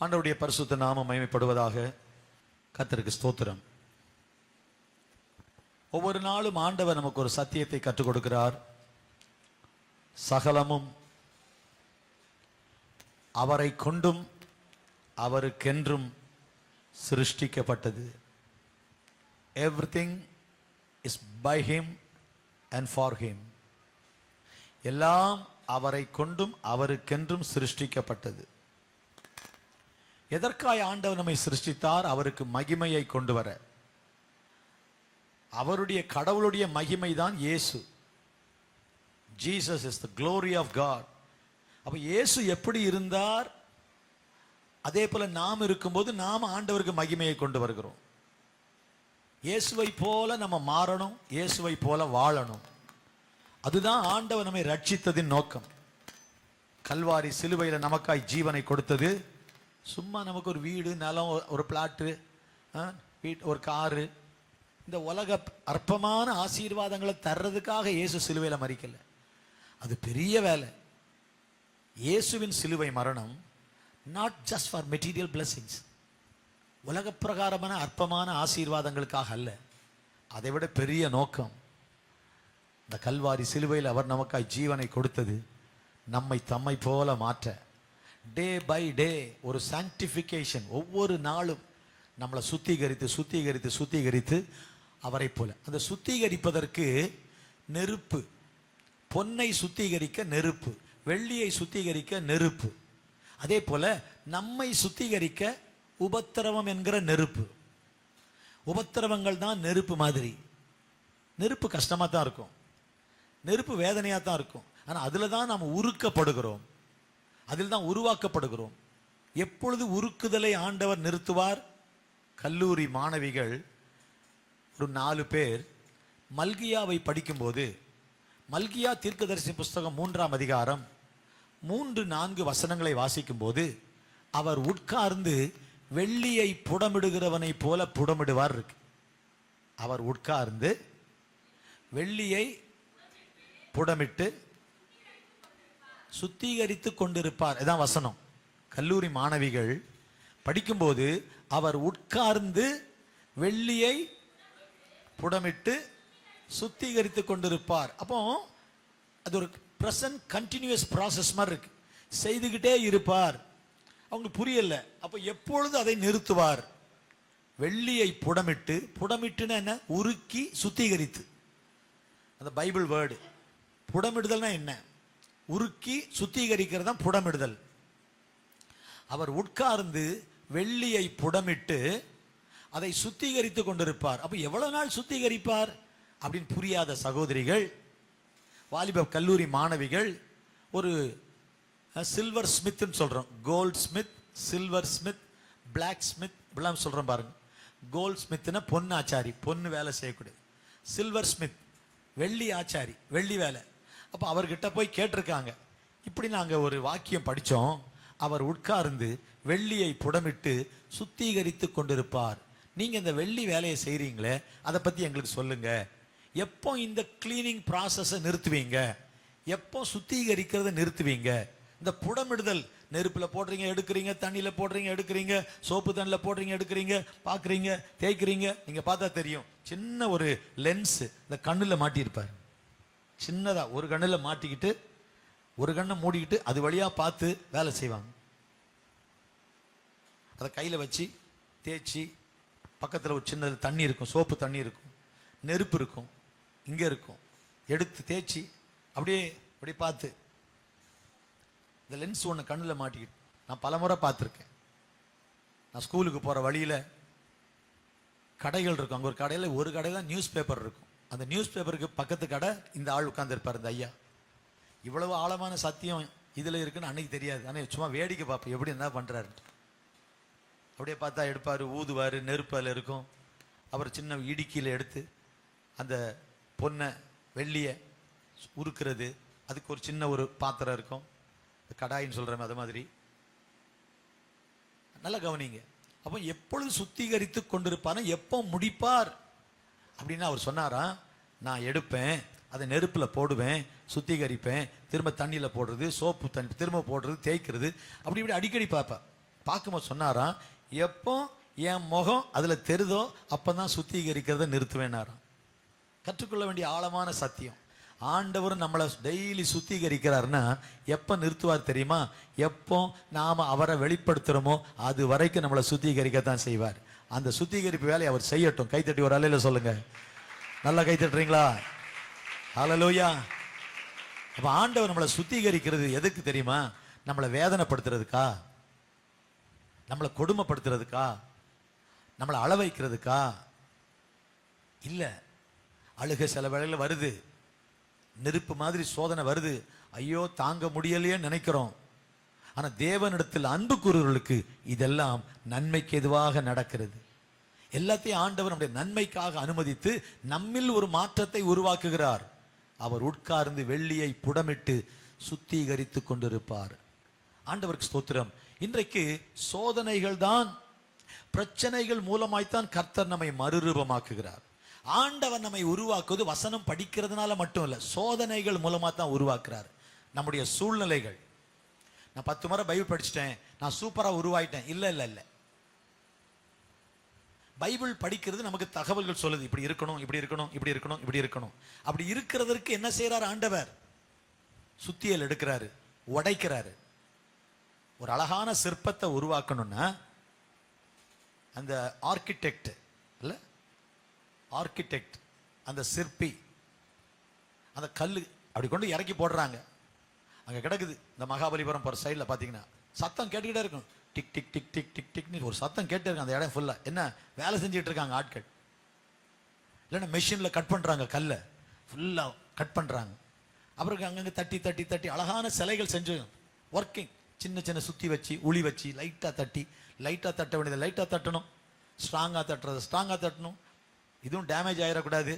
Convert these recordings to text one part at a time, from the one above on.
ஆண்டவருடைய பரிசுத்த நாமம் மகிமைப்படுவதாக. கர்த்தருக்கு ஸ்தோத்திரம். ஒவ்வொரு நாளும் ஆண்டவர் நமக்கு ஒரு சத்தியத்தை கற்றுக் கொடுக்கிறார். சகலமும் அவரை கொண்டும் அவருக்கென்றும் சிருஷ்டிக்கப்பட்டது. Everything is by him and for him. எல்லாம் அவரை கொண்டும் அவருக்கென்றும் சிருஷ்டிக்கப்பட்டது. எதற்காய் ஆண்டவர் நம்மை சிருஷ்டித்தார்? அவருக்கு மகிமையை கொண்டு வர. அவருடைய கடவுளுடைய மகிமை தான் Yesu. Jesus is the glory of God. அப்ப இயேசு எப்படி இருந்தார், அதே போல நாம் இருக்கும்போது நாம் ஆண்டவருக்கு மகிமையை கொண்டு வருகிறோம். இயேசுவை போல நம்ம மாறணும், இயேசுவை போல வாழணும். அதுதான் ஆண்டவர் நம்மை ரட்சித்ததின் நோக்கம். கல்வாரி சிலுவையில் நமக்காய் ஜீவனை கொடுத்தது சும்மா நமக்கு ஒரு வீடு, நிலம், ஒரு பிளாட்டு, ஒரு காரு, இந்த உலக அற்பமான ஆசீர்வாதங்களை தர்றதுக்காக இயேசு சிலுவையில் மரிக்கல. அது பெரிய வேலை. இயேசுவின் சிலுவை மரணம் not just for material blessings, உலக பிரகாரமான அற்பமான ஆசீர்வாதங்களுக்காக அல்ல. அதை விட பெரிய நோக்கம். இந்த கல்வாரி சிலுவையில் அவர் நமக்காய் ஜீவனை கொடுத்தது நம்மை தம்மை போல மாற்ற. டே பை டே ஒரு சாங்டிஃபிகேஷன். ஒவ்வொரு நாளும் நம்மளை சுத்திகரித்து சுத்திகரித்து சுத்திகரித்து அவரை போல. அந்த சுத்திகரிப்பதற்கு நெருப்பு, பொன்னை சுத்திகரிக்க நெருப்பு, வெள்ளியை சுத்திகரிக்க நெருப்பு, அதே போல நம்மை சுத்திகரிக்க உபத்திரவம் என்கிற நெருப்பு. உபத்திரவங்கள் தான் நெருப்பு மாதிரி. நெருப்பு கஷ்டமாக தான் இருக்கும், நெருப்பு வேதனையாக தான் இருக்கும். ஆனால் அதில் தான் நாம் உருக்கப்படுகிறோம், அதில் தான் உருவாக்கப்படுகிறோம். எப்பொழுது உருக்குதலை ஆண்டவர் நிறுத்துவார்? கல்லூரி மாணவிகள் ஒரு 4 பேர் மல்கியாவை படிக்கும்போது, மல்கியா தீர்க்கதரிசி புஸ்தகம் 3ஆம் அதிகாரம் 3-4 வசனங்களை வாசிக்கும் போது, அவர் உட்கார்ந்து வெள்ளியை புடமிடுகிறவனை போல புடமிடுவார் இருக்கு. அவர் உட்கார்ந்து வெள்ளியை புடமிட்டு சுத்திகரித்து கொண்டிருப்பார். இதான் வசனம். கல்லூரி மாணவிகள் படிக்கும்போது அவர் உட்கார்ந்து வெள்ளியை புடமிட்டு சுத்திகரித்து கொண்டிருப்பார். அப்போ அது ஒரு பிரசன்ட் கண்டினியூஸ் ப்ராசஸ் மாதிரி இருக்கு. செய்துகிட்டே இருப்பார். அவங்களுக்கு புரியல. அப்போ எப்பொழுது அதை நிறுத்துவார்? வெள்ளியை புடமிட்டு, புடமிட்டுன்னா என்ன? உருக்கி சுத்திகரித்து. அந்த பைபிள் வேர்டு. புடமிடுதல்னா என்ன? உருக்கி சுத்திகரிக்கிறது தான் புடமிடுதல். அவர் உட்கார்ந்து வெள்ளியை புடமிட்டு அதை சுத்திகரித்து கொண்டிருப்பார். அப்ப எவ்வளவு நாள் சுத்திகரிப்பார் அப்படின்னு புரியாத சகோதரிகள், வாலிப கல்லூரி மாணவிகள் ஒரு சில்வர் ஸ்மித்னு சொல்றோம். Goldsmith, silversmith, blacksmith இப்படிலாம் சொல்றோம் பாருங்க. கோல்ட் ஸ்மித்னா பொன் ஆச்சாரி, பொண்ணு வேலை செய்யக்கூடிய. சில்வர் ஸ்மித் வெள்ளி ஆச்சாரி, வெள்ளி வேலை. அப்போ அவர்கிட்ட போய் கேட்டிருக்காங்க, இப்படி நாங்கள் ஒரு வாக்கியம் படித்தோம், அவர் உட்கார்ந்து வெள்ளியை புடமிட்டு சுத்திகரித்து கொண்டிருப்பார். நீங்கள் இந்த வெள்ளி வேலையை செய்கிறீங்களே, அதை பற்றி எங்களுக்கு சொல்லுங்க. எப்போ இந்த கிளீனிங் ப்ராசஸை நிறுத்துவீங்க? எப்போ சுத்திகரிக்கிறத நிறுத்துவீங்க? இந்த புடமிடுதல், நெருப்பில் போடுறீங்க எடுக்கிறீங்க, தண்ணியில் போடுறீங்க எடுக்கிறீங்க, சோப்பு தண்ணியில் போடுறீங்க எடுக்கிறீங்க, பார்க்குறீங்க, தேய்க்கிறீங்க. நீங்கள் பார்த்தா தெரியும், சின்ன ஒரு லென்ஸு இந்த கண்ணில் மாட்டியிருப்பார். சின்னதாக ஒரு கண்ணில் மாட்டிக்கிட்டு ஒரு கண்ணை மூடிக்கிட்டு அது வழியாக பார்த்து வேலை செய்வாங்க. அதை கையில் வச்சு தேய்ச்சி, பக்கத்தில் ஒரு சின்ன தண்ணி இருக்கும், சோப்பு தண்ணி இருக்கும், நெருப்பு இருக்கும், இங்கே இருக்கும், எடுத்து தேய்ச்சி அப்படியே அப்படி பார்த்து இந்த லென்ஸ் ஒன்று கண்ணில் மாட்டிக்கிட்டு. நான் பல முறை பார்த்துருக்கேன். நான் ஸ்கூலுக்கு போகிற வழியில் கடைகள் இருக்கும். அங்கே ஒரு கடையில் ஒரு கடையில் தான் நியூஸ் பேப்பர் இருக்கும். அந்த நியூஸ் பேப்பருக்கு பக்கத்து கடை இந்த ஆள் உட்கார்ந்துருப்பார், இந்த ஐயா. இவ்வளவு ஆழமான சத்தியம் இதில் இருக்குன்னு அன்னைக்கு தெரியாது. ஆனால் சும்மா வேடிக்கை பார்ப்பேன் எப்படி என்ன பண்ணுறாரு. அப்படியே பார்த்தா எடுப்பார், ஊதுவார், நெருப்பு அதில் இருக்கும். அப்புறம் சின்ன இடுக்கியில் எடுத்து அந்த பொன்னை வெள்ளியை உருக்கிறது. அதுக்கு ஒரு சின்ன ஒரு பாத்திரம் இருக்கும், கடாயின்னு சொல்கிறேன், அது மாதிரி. நல்லா கவனிங்க. அப்போ எப்பொழுது சுத்திகரித்து கொண்டிருப்பார், எப்போ முடிப்பார் அப்படின்னு அவர் சொன்னாரா? நான் எடுப்பேன், அதை நெருப்பில் போடுவேன், சுத்திகரிப்பேன், திரும்ப தண்ணியில் போடுறது, சோப்பு தண்ணி திரும்ப போடுறது, தேய்க்கிறது, அப்படி இப்படி அடிக்கடி பார்ப்பேன். பார்க்கும்போது சொன்னாராம், எப்போ என் முகம் அதுல தெரிதோ அப்பதான் சுத்திகரிக்கிறத நிறுத்துவேனாராம். கற்றுக்கொள்ள வேண்டிய ஆழமான சத்தியம். ஆண்டவர் நம்மளை டெய்லி சுத்திகரிக்கிறாருன்னா எப்ப நிறுத்துவார் தெரியுமா? எப்போ நாம அவரை வெளிப்படுத்துறோமோ அது வரைக்கும் நம்மளை சுத்திகரிக்கத்தான் செய்வார். அந்த சுத்திகரிப்பு வேலையை அவர் செய்யட்டும். கைத்தட்டி ஒரு அல்லேலூயா சொல்லுங்க. நல்லா கைத்தட்டுறீங்களா? ஹல்லேலூயா. அப்ப ஆண்டவர் நம்மளை சுத்திகரிக்கிறது எதுக்கு தெரியுமா? நம்மளை வேதனைப்படுத்துறதுக்கா, நம்மளை கொடுமைப்படுத்துறதுக்கா, நம்மளை அள வைக்கிறதுக்கா இல்ல. அழுக சில வேளையில வருது, நெருப்பு மாதிரி சோதனை வருது, ஐயோ தாங்க முடியலையே நினைக்கிறோம். ஆனா தேவனிடத்தில் அன்பு கூறுவர்களுக்கு இதெல்லாம் நன்மைக்கு எதுவாக நடக்கிறது. எல்லாத்தையும் ஆண்டவர் நம்முடைய நன்மைக்காக அனுமதித்து நம்மில் ஒரு மாற்றத்தை உருவாக்குகிறார். அவர் உட்கார்ந்து வெள்ளியை புடமிட்டு சுத்திகரித்து கொண்டிருப்பார். ஆண்டவருக்கு ஸ்தோத்திரம். இன்றைக்கு சோதனைகள் தான், பிரச்சனைகள் மூலமாய்த்தான் கர்த்தர் நம்மை மறுரூபமாக்குகிறார். ஆண்டவர் நம்மை உருவாக்குவது வசனம் படிக்கிறதுனால மட்டும் இல்ல, சோதனைகள் மூலமா தான் உருவாக்குறார். நம்முடைய சூழ்நிலைகள், நான் 10 முறை பைபிள் படிச்சுட்டேன், நான் சூப்பரா உருவாயிட்டேன், இல்ல இல்ல இல்ல. பைபிள் படிக்கிறது நமக்கு தகவல்கள் சொல்லுது, இப்படி இருக்கணும், இப்படி இருக்கணும், இப்படி இருக்கணும், இப்படி இருக்கணும். அப்படி இருக்கிறதற்கு என்ன செய்யறாரு ஆண்டவர்? சுத்தியல் எடுக்கிறாரு, உடைக்கிறாரு. ஒரு அழகான சிற்பத்தை உருவாக்கணும்னா அந்த ஆர்கிடெக்ட் இல்ல, ஆர்கிடெக்ட் அந்த சிற்பி அந்த கல்லு அப்படி கொண்டு இறக்கி போடுறாங்க. அங்க கிடக்குது. இந்த மகாபலிபுரம் போற சைட்ல பாத்தீங்கன்னா சத்தம் கேட்டுக்கிட்டே இருக்கும், tick tick tick tick tick டிக்னு ஒரு சத்தம் கேட்டே இருக்கு. அந்த இடம் ஃபுல்லா என்ன வேலை செஞ்சுட்டு இருக்காங்க ஆட்கள். இல்லைன்னா மெஷின்ல கட் பண்றாங்க, கல்ல ஃபுல்லா கட் பண்றாங்க. அப்புறம் அங்கங்க தட்டி தட்டி தட்டி அழகான சிலைகள் செஞ்சு ஒர்க்கிங். சின்ன சின்ன சுத்தி வச்சு உளி வச்சு லைட்டா தட்டி, லைட்டா தட்ட வேண்டியது லைட்டா தட்டணும், ஸ்ட்ராங்கா தட்டுறது ஸ்ட்ராங்கா தட்டணும், இதுவும் டேமேஜ் ஆயிடக்கூடாது.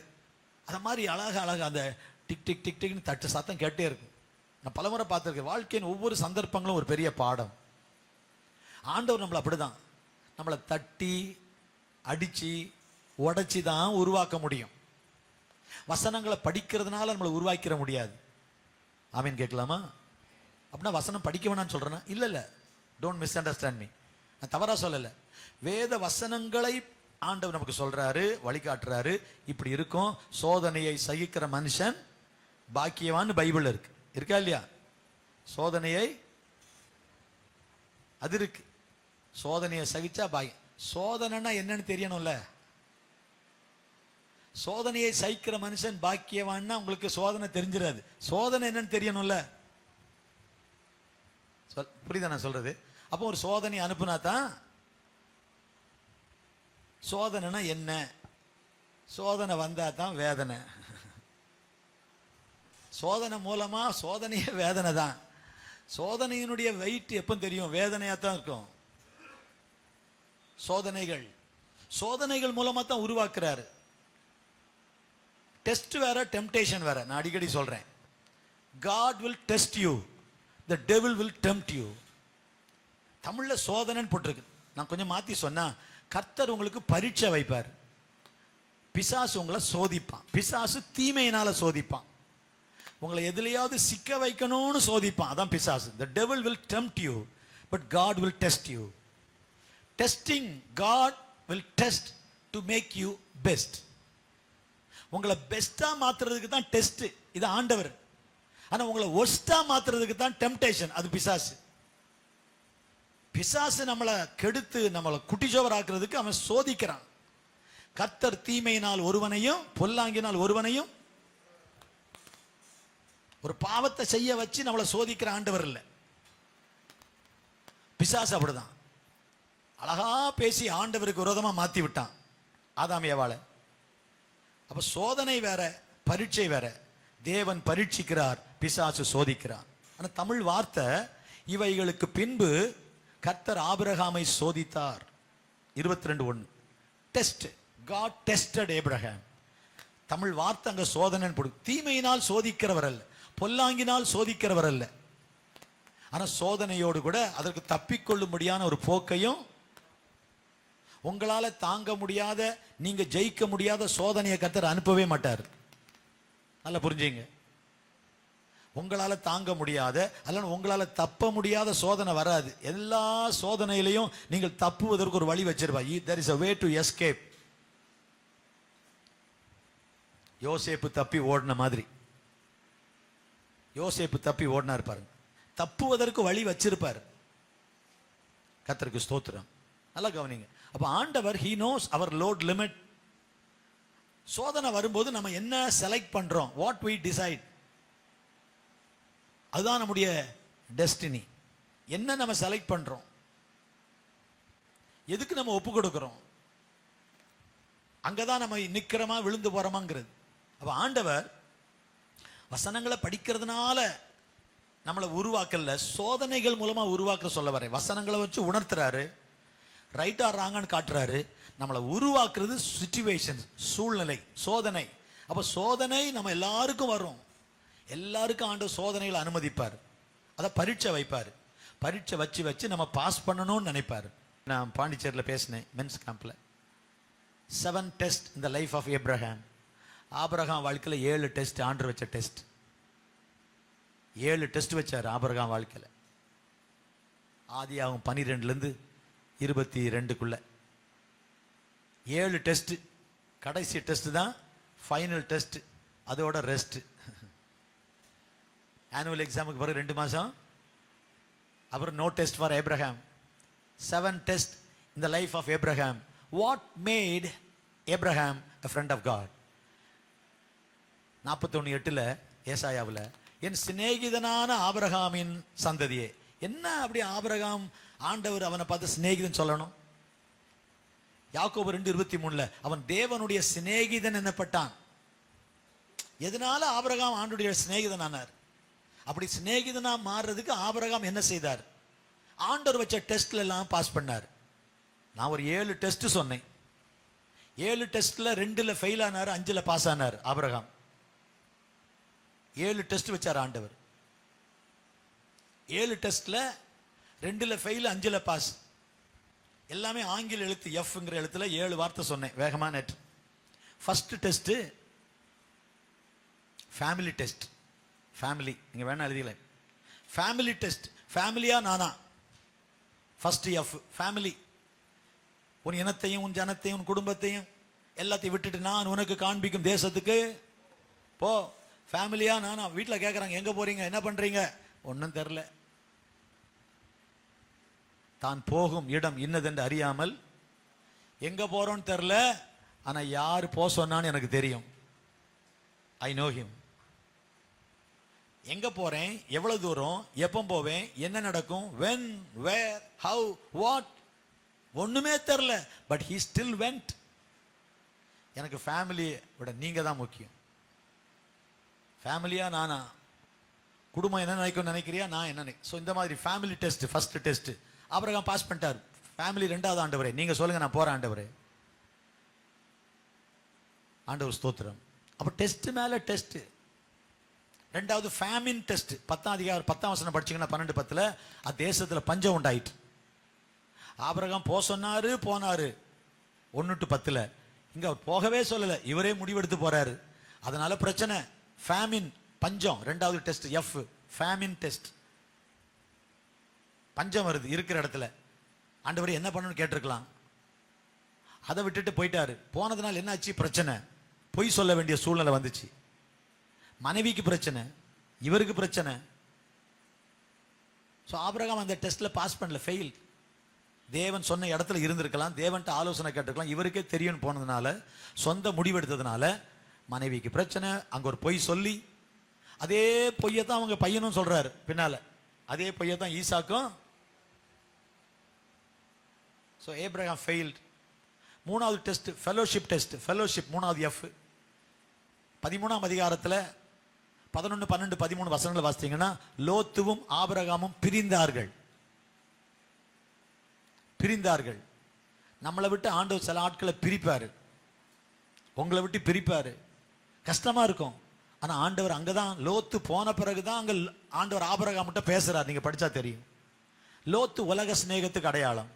அந்த மாதிரி அழகா அழகா அந்த டிக் டிக் டிக் டிக்னு தட்டு சத்தம் கேட்டே இருக்கும். நான் பலமுறை பார்த்துருக்கேன். வாழ்க்கையின் ஒவ்வொரு சந்தர்ப்பங்களும் ஒரு பெரிய பாடம். ஆண்டவர் நம்மளை அப்படிதான், நம்மளை தட்டி அடிச்சு உடைச்சி தான் உருவாக்க முடியும். வசனங்களை படிக்கிறதுனால நம்மளை உருவாக்கிற முடியாது. ஆமீன் கேட்கலாமா? அப்படின்னா வசனம் படிக்க வேணாம்னு சொல்றேன்னா இல்ல இல்ல, டோன்ட் மிஸ் அண்டர்ஸ்டாண்ட் மீ, நான் தவறா சொல்லல. வேத வசனங்களை ஆண்டவர் நமக்கு சொல்றாரு, வழிகாட்டுறாரு. இப்படி இருக்கும், சோதனையை சகிக்கிற மனுஷன் பாக்கியவான் பைபிள் இருக்கு, இருக்கா இல்லையா? சோதனையை அது இருக்கு, சோதனையை சகிச்சா பாக்கியம். சோதனைன்னா என்னன்னு தெரியணும்ல. சோதனையை சகிக்கிற மனுஷன் பாக்கியவான்னா உங்களுக்கு சோதனை தெரிஞ்சிடாது. சோதனை என்னன்னு தெரியணும்ல. புரியுதா நான் சொல்றது? அப்போ ஒரு சோதனை அனுப்புனா தான். சோதனைனா என்ன? சோதனை வந்தா தான் வேதனை. சோதனை மூலமா சோதனையே வேதனை தான். சோதனையினுடைய வெயிட் எப்போ தெரியும்? வேதனையா தான் இருக்கும். சோதனைகள் சோதனைகள் மூலமா தான் உருவாக்குறாரு. டெஸ்ட் வேற, டெம்டேஷன் வேற. நான் அடிக்கடி சொல்றேன், God will test you, the devil will tempt you. தமிழ்ல சோதனைன்னு போட்டிருக்கு. நான் கொஞ்சம் மாத்தி சொன்னா, கர்த்தர் உங்களுக்கு பரீட்சை வைப்பார், பிசாசு உங்களை சோதிப்பான். பிசாசு தீமையினால சோதிப்பான், உங்களை எதுலையாவது சிக்க வைக்கணும்னு சோதிப்பான். அதான் பிசாசு. The devil will tempt you, but God will test you. Testing, God will test to make you best. உங்களை பெஸ்டா மாத்துறதுக்கு தான் டெஸ்ட், இது ஆண்டவர். ஆனா உங்களை ஒஸ்டா மாத்துறதுக்கு தான் டெம்டேஷன், அது பிசாசு. பிசாசு நம்மளை கெடுத்து நம்மளை குட்டிச்சோவர் ஆக்குறதுக்கு அவன் சோதிக்கிறான். கர்த்தர் தீமையினால் ஒருவனையும் பொல்லாங்கினால் ஒருவனையும், ஒரு பாவத்தை செய்ய வச்சு நம்மளை சோதிக்கிற ஆண்டவர் இல்லை, பிசாசு. அப்படிதான் அழகா பேசி ஆண்டவருக்கு விரோதமா மாத்தி விட்டான் ஆதாம் ஏவாளை. அப்ப சோதனை வேற, பரீட்சை வேற. தேவன் பரீட்சிக்கிறார், பிசாசு சோதிக்கிறார். ஆனா தமிழ் வார்த்தை, இவைகளுக்கு பின்பு கர்த்தர் ஆபிரகாமை சோதித்தார். 22:1 test. God tested Abraham. Tamil வார்த்தை அங்க சோதனை போடு. தீமையினால் சோதிக்கிறவர் அல்ல, பொல்லாங்கினால் சோதிக்கிறவர் அல்ல. ஆனா சோதனையோடு கூட அதற்கு தப்பிக்கொள்ளும்படியான ஒரு போக்கையும், உங்களால தாங்க முடியாத, நீங்க ஜெயிக்க முடியாத சோதனையை கர்த்தர் அனுப்பவே மாட்டார். நல்லா புரிஞ்சுங்க. உங்களால தாங்க முடியாத அல்லது உங்களால தப்ப முடியாத சோதனை வராது. எல்லா சோதனையிலையும் நீங்கள் தப்புவதற்கு ஒரு வழி வச்சிருப்பா. there is a way to escape. யோசேப்பு தப்பி ஓடின மாதிரி, யோசேப்பு தப்பி ஓடினார் பாருங்க. தப்புவதற்கு வழி வச்சிருப்பார். கர்த்தருக்கு ஸ்தோத்திரம். நல்லா கவனிங்க. அப்ப ஆண்டவர் he knows our load limit. சோதனை வரும்போது நம்ம என்ன செலக்ட் பண்றோம், what we decide, அதுதான் நம்முடைய டெஸ்டினி. என்ன நம்ம செலக்ட் பண்றோம், எதுக்கு நம்ம ஒப்பு கொடுக்கிறோம், அங்கதான் நம்ம நிக்கிறோமா விழுந்து போறோமாங்கிறது. அப்ப ஆண்டவர் வசனங்களை படிக்கிறதுனால நம்மளை உருவாக்கல, சோதனைகள் மூலமா உருவாக்க சொல்ல வரேன். வசனங்களை வச்சு உணர்த்துறாரு, ரைட்டா ராங்கன்னு காட்டுறாரு. நம்மளை உருவாக்குறது சிச்சுவேஷன், சூழ்நிலை, சோதனை. அப்ப சோதனை நம்ம எல்லாருக்கும் வரும். எல்லாருக்கும் ஆண்டவர் சோதனைகளை அனுமதிப்பார், அதை பரீட்சை வைப்பார். பரீட்சை வச்சு வச்சு நம்ம பாஸ் பண்ணணும்னு நினைப்பார். நான் பாண்டிச்சேரியில் பேசினேன் மென்ஸ் கேம்ப்ல. 7 டெஸ்ட் இந்த லைஃப் ஆஃப் ஏப்ரஹாம். ஆபிரகாம் வாழ்க்கையில் 7 டெஸ்ட் ஆண்டவர் வச்ச டெஸ்ட். 7 டெஸ்ட் வச்சார் ஆபிரகாம் வாழ்க்கையில். ஆதியாகமம் 12 22 7 டெஸ்ட். கடைசி டெஸ்ட் தான் ஃபைனல் டெஸ்ட், அதோட ரெஸ்ட். ஆனுவல் எக்ஸாமுக்கு பிறகு 2 மாசம், அப்புறம் no test for Abraham. 7 test in the life of Abraham. What made Abraham a friend of God? 41:8 ஏசாயாவில், என் சிநேகிதனான ஆபிரகாமின் சந்ததியே. என்ன அப்படி ஆபிரகாம் ஆண்டவர் அவனை பார்த்து சிநேகிதன் சொல்லணும்? யாக்கோபு 2:23 அவன் தேவனுடைய சிநேகிதன் என்னப்பட்டான். எதனால ஆபிரகாம் ஆண்டுடைய சிநேகிதன் ஆனார்? அப்படி சிநேகிதனா மாறுறதுக்கு ஆபிரகாம் என்ன செய்தார்? ஆண்டவர் வச்ச டெஸ்ட்ல எல்லாம் பாஸ் பண்ணார். நான் ஒரு 7 டெஸ்ட் சொன்னேன். 7 டெஸ்ட்ல 2ல ஃபெயில் ஆனார், 5ல பாஸ் ஆனார் ஆபிரகாம். 7 டெஸ்ட் வச்சார் ஆண்டவர். 7 டெஸ்ட்ல 2ல ஃபெயில், 5ல பாஸ். எல்லாமே ஆங்கில எழுத்து எஃப்ங்கிற எழுத்துல 7 வார்த்தை சொன்னேன் வேகமா நெட். First test family test. Family நீங்க வேணா எழுதிக்கல. Family test. ஃபேமிலியா நானா? First F family. உன் இனத்தையும் உன் ஜனத்தையும் உன் குடும்பத்தையும் எல்லாத்தையும் விட்டுட்டு நான் உனக்கு காண்பிக்கும் தேசத்துக்கு போ. ஃபேமிலியா நானா? வீட்டில் கேட்குறாங்க எங்க போறீங்க, என்ன பண்றீங்க? ஒன்றும் தெரில. தான் போகும் இடம் இன்னதென்று அறியாமல், எங்க போறோன்னு தெரில, ஆனா யார் போ சொன்னான்னு எனக்கு தெரியும். I know him. எங்க போறேன், எவ்வளவு தூரம், எப்போ போவேன், என்ன நடக்கும், when, where, how, what, ஒண்ணுமே தெரில. But he still went. எனக்கு ஃபேமிலியை விட நீங்க தான் முக்கியம். ஃபேமிலியா நானா? குடும்பம் என்ன நினைக்கும் நினைக்கிறியா, நான் என்ன நினை. ஸோ இந்த மாதிரி family test first test. Abraham pass பண்ணிட்டார். ஃபேமிலி 2வது ஆண்டவரே நீங்க சொல்லுங்க, நான் போறேன் ஆண்டவரே. ஆண்டவர் ஸ்தோத்திரம். அப்ப டெஸ்ட் மேல டெஸ்ட். 2வது ஃபேமின் டெஸ்ட். 10ஆம் அதிகாரம் 10ஆம் வசனம் படிச்சீங்கன்னா 12:10 தேசத்துல பஞ்சம் உண்டாயிட்டு. ஆபிரகாம் போ சொன்னாரு, போனாரு. 1-10 இங்க அவர் போகவே சொல்லல, இவரே முடிவெடுத்து போறாரு. அதனால பிரச்சனை. ஃபேமின், பஞ்சம். 2வது டெஸ்ட் எஃப், ஃபேமின் டெஸ்ட். பஞ்சம் வருது இருக்கிற இடத்துல. ஆண்டவர் என்ன பண்ணணும்னு கேட்டிருக்கலாம், அதை விட்டுட்டு போயிட்டாரு. போனதுனால என்ன ஆச்சு? பிரச்சனை. பொய் சொல்ல வேண்டிய சூழ்நிலை வந்துச்சு. மனைவிக்கு பிரச்சனை, இவருக்கு பிரச்சனை. ஸோ ஆபிரகாம் அந்த டெஸ்ட்ல பாஸ் பண்ணல, ஃபெயில். தேவன் சொன்ன இடத்துல இருந்திருக்கலாம், தேவன்ட்ட ஆலோசனை கேட்டிருக்கலாம். இவருக்கே தெரியும் போனதுனால, சொந்த முடிவெடுத்ததுனால மனைவிக்கு பிரச்சனை. அங்க ஒரு பொய் சொல்லி, அதே பொய்யை தான் அவங்க பையனும் சொல்றாரு பின்னால. அதே பொய்யை தான் ஈசாக்கும். So Abraham failed. 3வது டெஸ்ட் ஃபெலோஷிப் டெஸ்ட். ஃபெலோஷிப் 3வது எஃப். 13ஆம் அதிகாரத்தில் 11, 12, 13 வசனங்களை வாசித்தீங்கன்னா, லோத்துவும் ஆபிரகாமும் பிரிந்தார்கள். பிரிந்தார்கள். நம்மளை விட்டு ஆண்டவர் சில ஆட்களை பிரிப்பாரு, உங்களை விட்டு பிரிப்பாரு. கஷ்டமா இருக்கும். ஆனா ஆண்டவர் அங்கதான், லோத்து போன பிறகுதான் அங்க ஆண்டவர் ஆபிரகாம்கிட்ட பேசுறார். நீங்க படிச்சா தெரியும். லோத்து உலக சிநேகத்துக்கு அடையாளம்.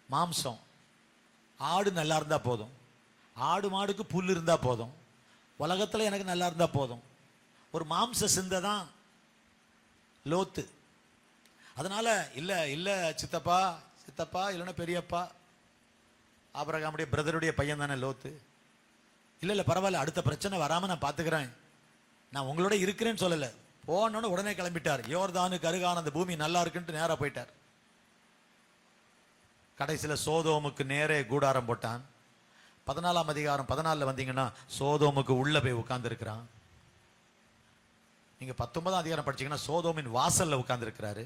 மாம்சம். ஆடு நல்லா இருந்தா போதும், ஆடு மாடுக்கு புல் இருந்தா போதும், உலகத்துல எனக்கு நல்லா இருந்தா போதும். ஒரு மாம்ச சிந்தை தான் லோத்து. அதனால இல்ல இல்ல சித்தப்பா சித்தப்பா இல்லைன்னா பெரியப்பா, ஆபிரகாமுடைய பிரதருடைய பையன் தானே லோத்து. இல்ல இல்ல பரவாயில்ல, அடுத்த பிரச்சனை வராம நான் பாத்துக்கிறேன், நான் உங்களோட இருக்கிறேன்னு சொல்லல. போனோன்னு உடனே கிளம்பிட்டார். யோர்தானுக்கு அருகான அந்த பூமி நல்லா இருக்குன்ட்டு நேரா போயிட்டார். கடைசியில சோதோமுக்கு நேரே கூடாரம் போட்டான். 14ஆம் அதிகாரம் 14 வந்தீங்கன்னா சோதோமுக்கு உள்ள போய் உட்கார்ந்து இருக்கிறான். நீங்க 19ஆம் அதிகாரம் படிச்சீங்கன்னா சோதோமின் வாசல்ல உட்கார்ந்து இருக்கிறாரு.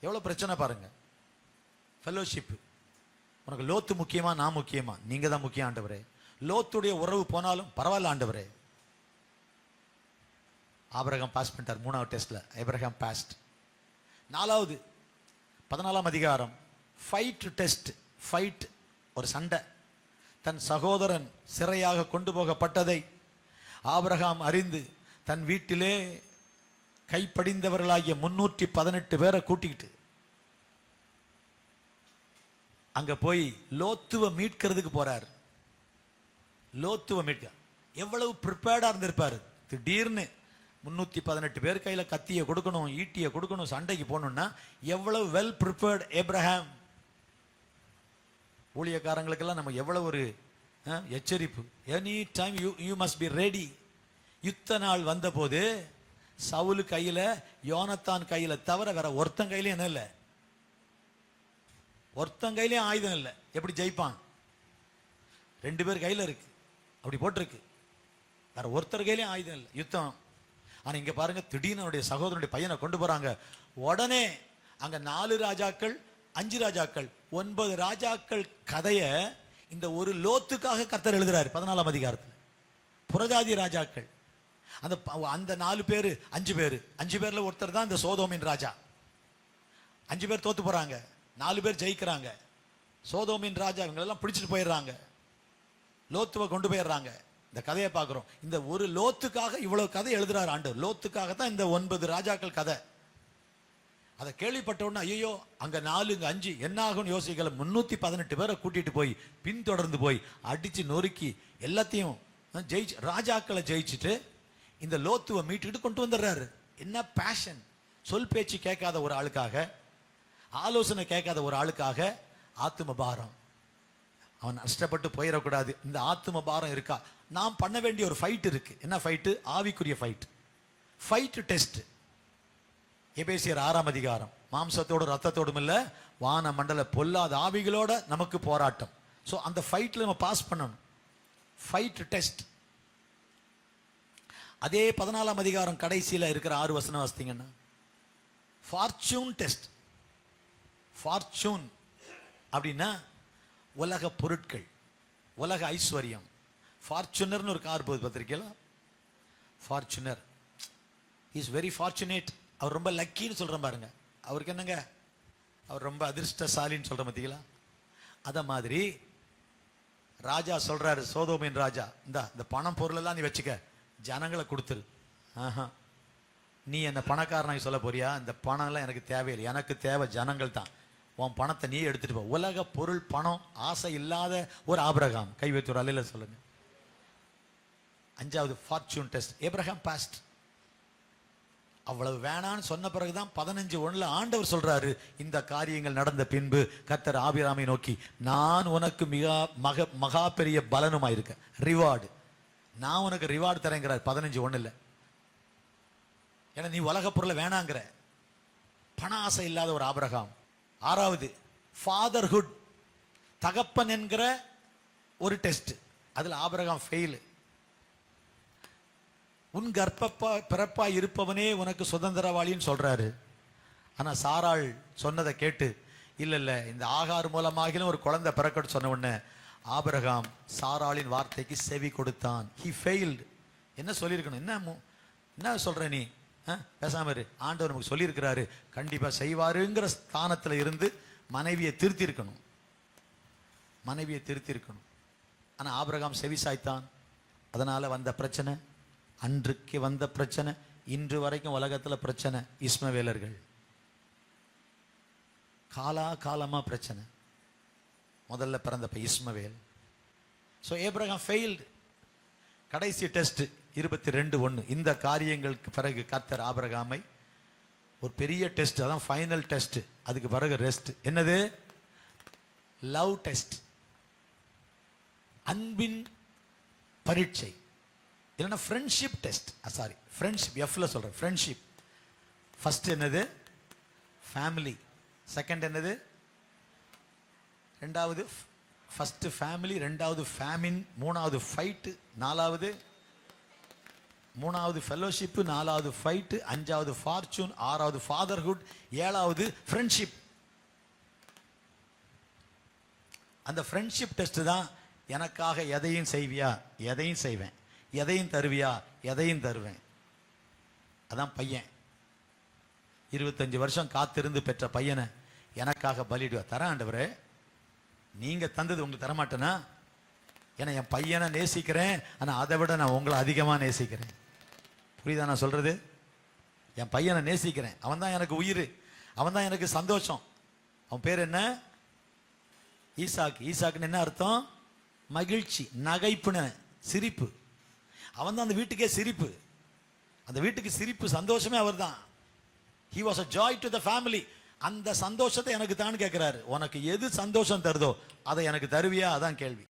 எவ்வளவு பிரச்சனை பாருங்க. ஃபெலோஷிப். உனக்கு லோத்து முக்கியமா நான் முக்கியமா? நீங்க தான் முக்கியம் ஆண்டவரே. லோத்துடைய உறவு போனாலும் பரவாயில்ல ஆண்டவரே. ஆபிரகாம் பாஸ் பண்ணிட்டார் 3வது டெஸ்ட்ல. Abraham passed. 4வது 14ஆம் அதிகாரம் ஃபைட் டெஸ்ட். ஃபைட், ஒரு சண்டை. தன் சகோதரன் சிறையாக கொண்டு போகப்பட்டதை ஆபிரகாம் அறிந்து தன் வீட்டிலே கைப்படிந்தவர்களாகிய 318 பேரை கூட்டிக்கிட்டு அங்க போய் லோத்துவ மீட்கிறதுக்கு போறார். லோத்துவ மீட்க எவ்வளவு ப்ரிப்பேர்டா இருந்திருப்பாரு. திடீர்னு 318 பேர் கையில கத்திய கொடுக்கணும், ஈட்டிய கொடுக்கணும், சண்டைக்கு போகணும்னா எவ்வளவு வெல் ப்ரிப்பேர்ட் ஏப்ரஹாம். ஊழியக்காரங்களுக்கெல்லாம் நம்ம எவ்வளவு ஒரு எச்சரிப்பு. Any time you must be ready. யுத்த நாள் வந்த போது சவுலு கையில யோனத்தான் கையில தவிர வேற ஒருத்தன் கையில என்ன இல்லை, ஒருத்தன் கையிலயும் ஆயுதம் இல்லை. எப்படி ஜெயிப்பான்? 2 பேர் கையில இருக்கு, அப்படி போட்டிருக்கு. வேற ஒருத்தர் கையிலயும் ஆயுதம் இல்லை, யுத்தம். ஆனா இங்க பாருங்க, திடீர்னு அவருடைய சகோதரனுடைய பையனை கொண்டு போறாங்க. உடனே அங்க 4 ராஜாக்கள் 5 ராஜாக்கள் 9 ராஜாக்கள் கதைய இந்த ஒரு லோத்துக்காக கர்த்தர் எழுதுறாரு 14ஆம் அதிகாரத்தில். புறஜாதி ராஜாக்கள் அந்த 4 பேரு 5 பேர்ல ஒருத்தர் தான் இந்த சோதோமின் ராஜா. 5 பேர் தோத்து போறாங்க, 4 பேர் ஜெயிக்கிறாங்க. சோதோமின் ராஜா இவங்களெல்லாம் பிடிச்சிட்டு போயிடுறாங்க, லோத்துவை கொண்டு போயிடுறாங்க. இந்த கதையை பார்க்கிறோம். இந்த ஒரு லோத்துக்காக இவ்வளவு கதை எழுதுறாரு ஆண்டவர். லோத்துக்காக தான் இந்த 9 ராஜாக்கள் கதை. அதை கேள்விப்பட்ட உடனே ஐயோ அங்க 4 இங்க 5 என்ன ஆகும்னு யோசிக்கல. 318 பேரை கூட்டிட்டு போய் பின்தொடர்ந்து போய் அடிச்சு நொறுக்கி எல்லாத்தையும் ஜெயிச்சு ராஜாக்களை ஜெயிச்சுட்டு இந்த லோத்துவை மீட்டுக்கிட்டு கொண்டு வந்துடுறாரு. என்ன பேஷன்! சொல் பேச்சு கேட்காத ஒரு ஆளுக்காக, ஆலோசனை கேட்காத ஒரு ஆளுக்காக ஆத்தும பாரம். அவன் நஷ்டப்பட்டு போயிடக்கூடாது. இந்த ஆத்தும பாரம் இருக்கா? நாம் பண்ண வேண்டிய ஒரு ஃபைட் இருக்கு. என்ன ஃபைட்டு? ஆவிக்குரிய ஃபைட். Fight test. எபேசியர் 6ஆம் அதிகாரம். மாம்சத்தோடு ரத்தத்தோடும் இல்ல, வான மண்டல பொல்லாத ஆவிகளோட நமக்கு போராட்டம். ஸோ அந்த ஃபைட்ல நம்ம பாஸ் பண்ணணும். Fight test. அதே 14ஆம் அதிகாரம் கடைசியில் இருக்கிற 6 வசனம் வாசித்தீங்கன்னா ஃபார்ச்சூன் டெஸ்ட். ஃபார்ச்சூன் அப்படின்னா உலக பொருட்கள், உலக ஐஸ்வர்யம். ஃபார்ச்சுனர்னு ஒரு கார் போகுது பத்திரிக்கையில். Fortuner is very fortunate. அவர் ரொம்ப லக்கின்னு சொல்கிறேன் பாருங்க. அவருக்கு என்னங்க, அவர் ரொம்ப அதிர்ஷ்டசாலின்னு சொல்கிற பார்த்தீங்களா? அதை மாதிரி ராஜா சொல்றாரு, சோதோமின் ராஜா, இந்த பணம் பொருளெல்லாம் நீ வச்சுக்க, ஜனங்களை கொடுத்துரு. ஆஹா, நீ என்ன பணக்காரனாக சொல்ல போறியா? இந்த பணம் எல்லாம் எனக்கு தேவையில்லை, எனக்கு தேவை ஜனங்கள் தான். உன் பணத்தை நீ எடுத்துட்டு போ. உலக பொருள் பணம் ஆசை இல்லாத ஒரு ஆபிரகாம். கை வைத்து ஒரு அல்ல சொல்லுங்க. 5வது ஃபார்ச்சூன் டெஸ்ட். Abraham past. அவ்வளவு வேணான்னு சொன்ன பிறகுதான் 15:1 ஆண்டவர் சொல்றாரு, இந்த காரியங்கள் நடந்த பின்பு கர்த்தர் ஆபிரகாமை நோக்கி, நான் உனக்கு மகா பெரிய பலனுமாயிருக்க, ரிவார்டு, நான் உனக்கு ரிவார்டு தரேங்கிறார் 15:1. ஏன்னா நீ உலக பொருளை வேணாங்கிற. பண ஆசை இல்லாத ஒரு ஆபிரகாம். 6வது ஃபாதர்ஹுட், தகப்பன் என்கிற ஒரு டெஸ்ட். அதுல ஆபிரகாம் ஃபெயில். உன் கர்ப்பப்பா பிறப்பா இருப்பவனே உனக்கு சுதந்திரவாளின்னு சொல்றாரு. ஆனா சாராள் சொன்னதை கேட்டு, இல்ல இந்த ஆகார் மூலமாக ஒரு குழந்தை பிறக்கட்டு சொன்ன உடனே ஆபிரகாம் சாராளின் வார்த்தைக்கு செவி கொடுத்தான். He failed. என்ன சொல்லியிருக்கணும்? என்ன சொல்ற நீ? பேசாம இரு. ஆண்டவர் நமக்கு சொல்லியிருக்கிறாரு, கண்டிப்பா செய்வாருங்கிற ஸ்தானத்துல இருந்து மனைவியை திருத்தி இருக்கணும். மனைவியை திருத்தி இருக்கணும். ஆனா ஆபிரகாம் செவி சாய்த்தான். அதனால வந்த பிரச்சனை, அன்றைக்கு வந்த பிரச்சனை, இன்று வரைக்கும் உலகத்துல பிரச்சனை. இஸ்மவேலர்கள் காலமா பிரச்சனை. முதல்ல பிறந்த இஸ்மவேல். So Abraham failed. கடைசி டெஸ்ட் 22:1. இந்த காரியங்களுக்கு பிறகு கர்த்தர் ஆபிரகாமை ஒரு பெரிய டெஸ்ட், அதான் ஃபைனல் டெஸ்ட், அதுக்கு பிறகு ரெஸ்ட். என்னது? லவ் டெஸ்ட், அன்பின் பரீட்சை, இல்லைன்னா ஃப்ரெண்ட்ஷிப் டெஸ்ட். சாரி, ஃப்ரெண்ட்ஷிப், எஃப்ல சொல்றேன். ஃப்ரெண்ட்ஷிப் ஃபர்ஸ்ட் என்னது? ஃபேமிலி. செகண்ட் என்னது? ரெண்டாவது ஃபர்ஸ்ட் ஃபேமிலி, ரெண்டாவது ஃபேமின், மூணாவது ஃபைட்டு, மூணாவது ஃபெல்லோஷிப், நாலாவது ஃபைட்டு, அஞ்சாவது ஃபார்ச்சூன், ஆறாவது ஃபாதர்ஹுட், ஏழாவது ஃப்ரெண்ட்ஷிப். அந்த ஃப்ரெண்ட்ஷிப் டெஸ்ட் தான். எனக்காக எதையும் செய்வியா? எதையும் செய்வேன். எதையும் தருவியா? எதையும் தருவேன். அதான் பையன். 25 வருஷம் காத்திருந்து பெற்ற பையனை எனக்காக பலிடுவா. தர ஆண்டவரே, நீங்க தந்தது உங்களுக்கு தரமாட்டேனா? ஏன்னா என் பையனை நேசிக்கிறேன், ஆனா அதை விட நான் உங்களை அதிகமா நேசிக்கிறேன். புரியுதா நான் சொல்றது? என் பையனை நேசிக்கிறேன், அவன் தான் எனக்கு உயிர், அவன் தான் எனக்கு சந்தோஷம். அவன் பேர் என்ன? ஈசாக்கு. ஈசாக்குன்னு என்ன அர்த்தம்? மகிழ்ச்சி, நகைப்புன, சிரிப்பு. அவன் தான் அந்த வீட்டுக்கே சிரிப்பு. அந்த வீட்டுக்கு சிரிப்பு, சந்தோஷமே அவர் தான். He was a joy to the family. அந்த சந்தோஷத்தை எனக்கு தான் கேட்கிறாரு. உனக்கு எது சந்தோஷம் தருதோ அதை எனக்கு தருவியா? அதான் கேள்வி.